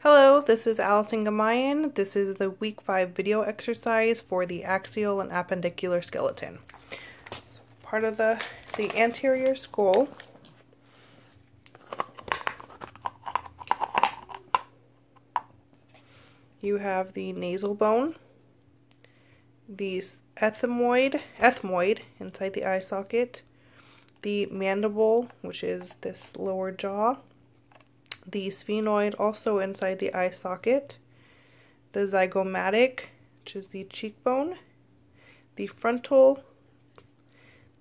Hello, this is Allison Gamayan. This is the week 5 video exercise for the axial and appendicular skeleton. So part of the anterior skull. You have the nasal bone, the ethmoid inside the eye socket, the mandible, which is this lower jaw, the sphenoid also inside the eye socket, the zygomatic, which is the cheekbone, the frontal,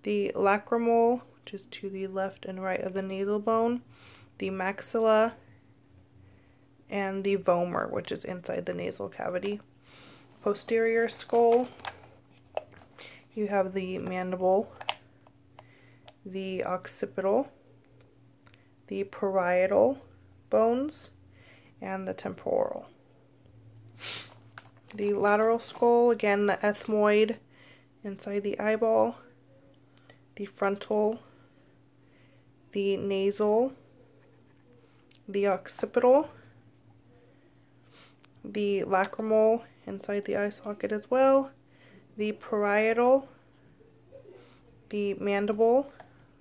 the lacrimal, which is to the left and right of the nasal bone, the maxilla, and the vomer, which is inside the nasal cavity. Posterior skull, you have the mandible, the occipital, the parietal bones, and the temporal. The lateral skull, again the ethmoid inside the eyeball, the frontal, the nasal, the occipital, the lacrimal inside the eye socket as well, the parietal, the mandible,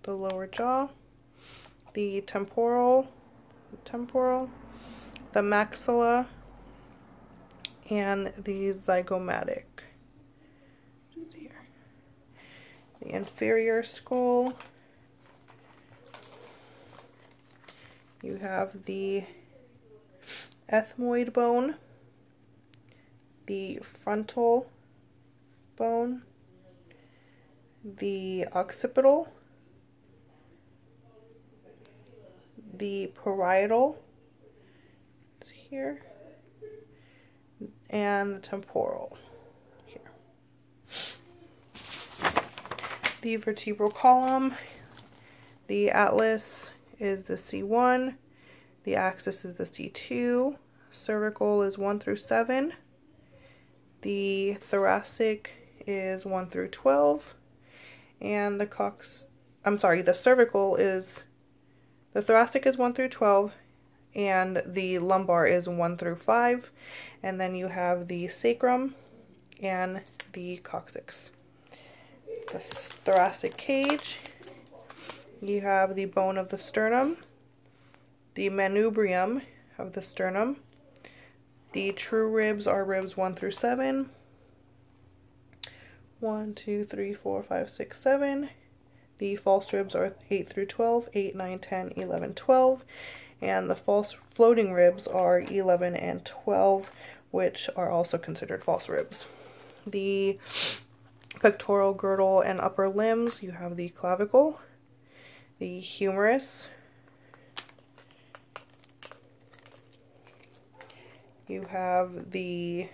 the lower jaw, the temporal, the maxilla, and the zygomatic, which is here. The inferior skull, you have the ethmoid bone, the frontal bone, the occipital, the parietal, it's here, and the temporal, here. The vertebral column, the atlas is the C1, the axis is the C2, cervical is 1 through 7, the thoracic is 1 through 12, and the thoracic is 1 through 12, and the lumbar is 1 through 5, and then you have the sacrum and the coccyx. The thoracic cage, you have the bone of the sternum, the manubrium of the sternum, the true ribs are ribs 1 through 7, 1, 2, 3, 4, 5, 6, 7. The false ribs are 8 through 12, 8, 9, 10, 11, 12. And the false floating ribs are 11 and 12, which are also considered false ribs. The pectoral girdle and upper limbs, you have the clavicle, the humerus, you have the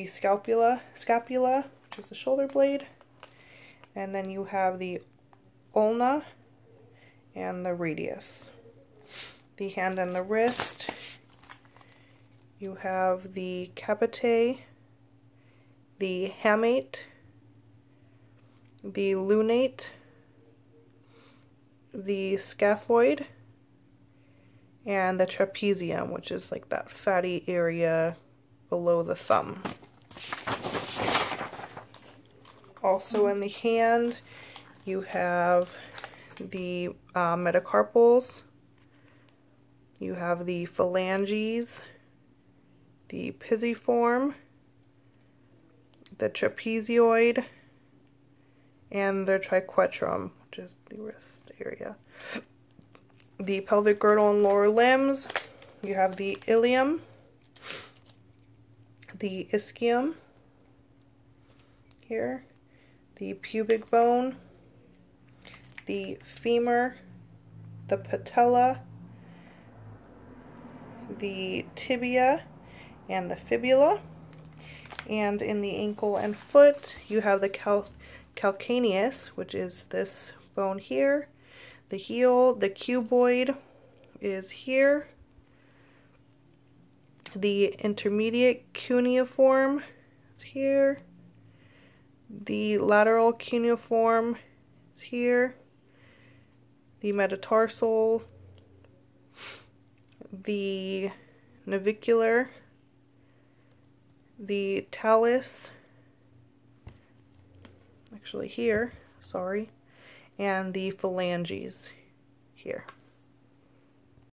scapula, which is the shoulder blade, and then you have the ulna and the radius. The hand and the wrist, you have the capite, the hamate, the lunate, the scaphoid, and the trapezium, which is like that fatty area below the thumb. Also in the hand, you have the metacarpals, you have the phalanges, the pisiform, the trapezoid, and the triquetrum, which is the wrist area. The pelvic girdle and lower limbs, you have the ilium, the ischium, here, the pubic bone, the femur, the patella, the tibia, and the fibula. And in the ankle and foot, you have the calcaneus, which is this bone here, the heel, the cuboid is here, the intermediate cuneiform is here, the lateral cuneiform is here, the metatarsal, the navicular, the talus, actually here, sorry, and the phalanges here.